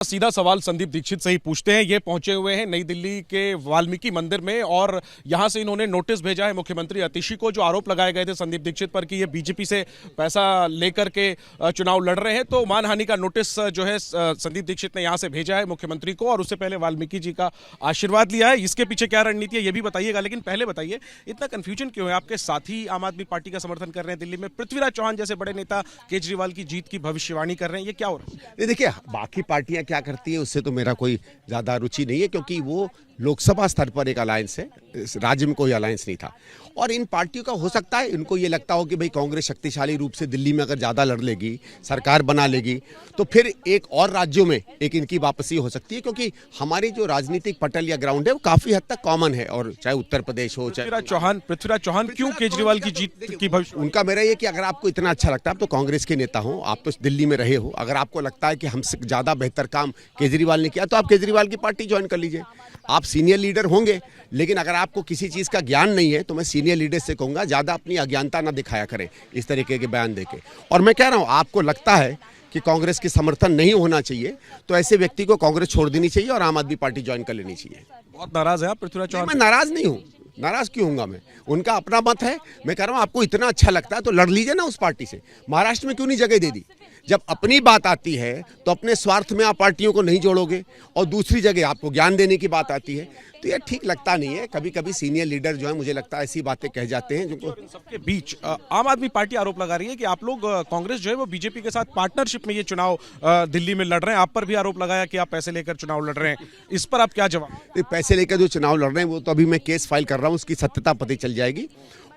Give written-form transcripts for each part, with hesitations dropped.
सीधा सवाल संदीप दीक्षित से ही पूछते हैं। ये पहुंचे हुए हैं नई दिल्ली के वाल्मीकि मंदिर में और यहां से इन्होंने नोटिस भेजा है मुख्यमंत्री अतिशी को, जो आरोप लगाए गए थे संदीप दीक्षित पर कि ये बीजेपी से पैसा लेकर के चुनाव लड़ रहे हैं। तो मानहानि का नोटिस जो है संदीप दीक्षित ने यहां से भेजा है मुख्यमंत्री को और उससे पहले वाल्मीकि जी का आशीर्वाद लिया है। इसके पीछे क्या रणनीति है ये भी बताइएगा, लेकिन पहले बताइए इतना कंफ्यूजन क्यों है? आपके साथी आम आदमी पार्टी का समर्थन कर रहे हैं दिल्ली में, पृथ्वीराज चौहान जैसे बड़े नेता केजरीवाल की जीत की भविष्यवाणी कर रहे हैं, ये क्या हो रहा है? देखिए, बाकी पार्टियां क्या करती है उससे तो मेरा कोई ज़्यादा रुचि नहीं है, क्योंकि वो लोकसभा स्तर पर एक अलायंस है, राज्य में कोई अलायंस नहीं था। और इन पार्टियों का हो सकता है इनको ये लगता हो कि भाई कांग्रेस शक्तिशाली रूप से दिल्ली में अगर ज़्यादा लड़ लेगी, सरकार बना लेगी, तो फिर एक और राज्यों में एक इनकी वापसी हो सकती है, क्योंकि हमारी जो राजनीतिक पटल या ग्राउंड है वो काफ़ी हद तक कॉमन है। और चाहे उत्तर प्रदेश हो, चाहे पृथ्वीराज चौहान क्यों केजरीवाल की जीत की भविष्य? उनका मेरा ये कि अगर आपको इतना अच्छा लगता है, आप तो कांग्रेस के नेता हो, आप तो दिल्ली में रहे हो, अगर आपको लगता है कि हमसे ज़्यादा बेहतर काम केजरीवाल ने किया तो आप केजरीवाल की पार्टी ज्वाइन कर लीजिए। आप सीनियर लीडर होंगे, लेकिन अगर आपको किसी चीज़ का ज्ञान नहीं है तो मैं सीनियर लीडर से कहूँगा ज़्यादा अपनी अज्ञानता ना दिखाया करें इस तरीके के बयान देके। और मैं कह रहा हूँ, आपको लगता है कि कांग्रेस की समर्थन नहीं होना चाहिए तो ऐसे व्यक्ति को कांग्रेस छोड़ देनी चाहिए और आम आदमी पार्टी ज्वाइन कर लेनी चाहिए। बहुत नाराज है आप पृथ्वीराज चौहान? मैं नाराज नहीं हूँ, नाराज क्यों होऊंगा मैं? उनका अपना मत है। मैं कह रहा हूँ आपको इतना अच्छा लगता है तो लड़ लीजिए ना उस पार्टी से। महाराष्ट्र में क्यों नहीं जगह दे दी? जब अपनी बात आती है तो अपने स्वार्थ में आप पार्टियों को नहीं जोड़ोगे और दूसरी जगह आपको ज्ञान देने की बात आती है, तो ये ठीक लगता नहीं है। कभी कभी सीनियर लीडर जो है, मुझे लगता है ऐसी बातें कह जाते हैं जिनको। सबके बीच आम आदमी पार्टी आरोप लगा रही है कि आप लोग कांग्रेस जो है वो बीजेपी के साथ पार्टनरशिप में ये चुनाव दिल्ली में लड़ रहे हैं। आप पर भी आरोप लगाया कि आप पैसे लेकर चुनाव लड़ रहे हैं, इस पर आप क्या जवाब? पैसे लेकर जो चुनाव लड़ रहे हैं वो तो अभी मैं केस फाइल कर रहा हूँ, उसकी सत्यता पता चल जाएगी।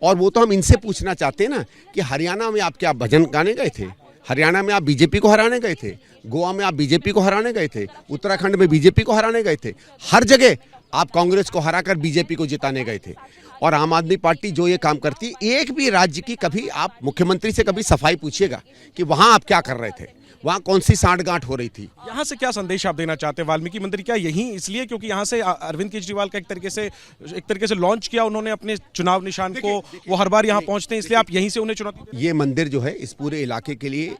और वो तो हम इनसे पूछना चाहते हैं ना कि हरियाणा में आप क्या भजन गाने गए थे? हरियाणा में आप बीजेपी को हराने गए थे? गोवा में आप बीजेपी को हराने गए थे? उत्तराखंड में बीजेपी को हराने गए थे? हर जगह आप कांग्रेस को हराकर बीजेपी को जिताने गए थे। और आम आदमी पार्टी जो ये काम करती है, एक भी राज्य की कभी आप मुख्यमंत्री से कभी सफाई पूछिएगा कि वहां आप क्या कर रहे थे, वहां कौन सी सांठगांठ हो रही थी। यहाँ से क्या संदेश आप देना चाहते हैं? वाल्मीकि मंदिर क्या यही इसलिए क्योंकि यहाँ से अरविंद केजरीवाल का एक तरीके से लॉन्च किया उन्होंने अपने चुनाव निशान को, वो हर बार यहाँ पहुँचते हैं, इसलिए आप यहीं से उन्हें चुनौती? ये मंदिर जो है इस पूरे इलाके के लिए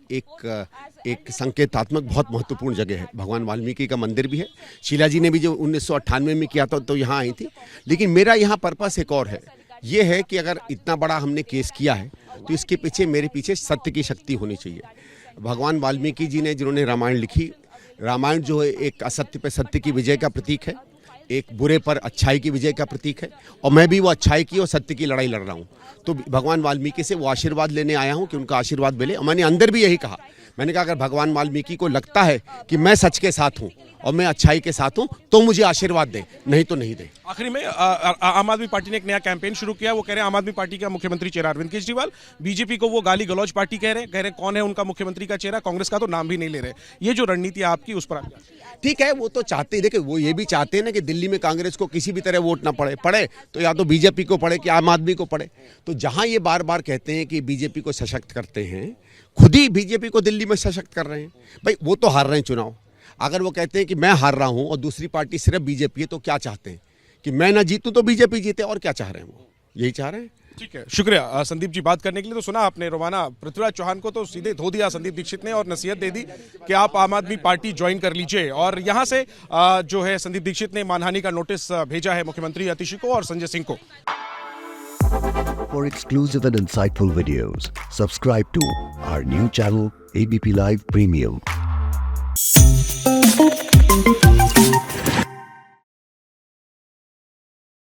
एक संकेतात्मक बहुत महत्वपूर्ण जगह है। भगवान वाल्मीकि का मंदिर भी है। शीला जी ने भी जो 1998 में किया था तो यहाँ आई थी। लेकिन मेरा यहाँ पर्पस एक और है, ये है कि अगर इतना बड़ा हमने केस किया है तो इसके पीछे, मेरे पीछे सत्य की शक्ति होनी चाहिए। भगवान वाल्मीकि जी ने जिन्होंने रामायण लिखी, रामायण जो है एक असत्य पे सत्य की विजय का प्रतीक है, एक बुरे पर अच्छाई की विजय का प्रतीक है। और मैं भी वो अच्छाई की और सत्य की लड़ाई लड़ रहा हूँ। तो भगवान वाल्मीकि से वो आशीर्वाद लेने आया हूँ कि उनका आशीर्वाद मिले। और मैंने अंदर भी यही कहा, मैंने कहा अगर भगवान वाल्मीकि को लगता है कि मैं सच के साथ हूँ और मैं अच्छाई के साथ हूँ तो मुझे आशीर्वाद दे, नहीं तो नहीं दे। आखिरी में आम आदमी पार्टी ने एक नया कैंपेन शुरू किया। वो कह रहे हैं आम आदमी पार्टी का मुख्यमंत्री चेहरा अरविंद केजरीवाल, बीजेपी को वो गाली गलौज पार्टी कह रहे हैं कौन है उनका मुख्यमंत्री का चेहरा, कांग्रेस का तो नाम भी नहीं ले रहे। ये जो रणनीति है आपकी, उस पर आप? ठीक है, वो तो चाहते हैं, देखिए वो ये भी चाहते हैं ना कि दिल्ली में कांग्रेस को किसी भी तरह वोट ना पड़े तो या तो बीजेपी को पड़े कि आम आदमी को पड़े। तो जहां ये बार बार कहते हैं कि बीजेपी को सशक्त करते हैं, खुद ही बीजेपी को दिल्ली में सशक्त कर रहे हैं। भाई वो तो हार रहे हैं चुनाव। अगर वो कहते हैं कि मैं हार रहा हूं और दूसरी पार्टी सिर्फ बीजेपी है, तो क्या चाहते हैं कि मैं ना जीतूं तो बीजेपी जीते? और क्या चाह रहे हैं? वो यही चाह रहे हैं। ठीक है, शुक्रिया संदीप जी बात करने के लिए। तो सुना आपने रोमाना, पृथ्वीराज चौहान को तो सीधे धो दिया संदीप दीक्षित ने और नसीहत दे दी कि आप आम आदमी पार्टी ज्वाइन कर लीजिए। और यहां से जो है संदीप दीक्षित ने मानहानि का नोटिस भेजा है मुख्यमंत्री अतिशी को और संजय सिंह को। For exclusive and insightful videos, subscribe to our new channel ABP Live Premium.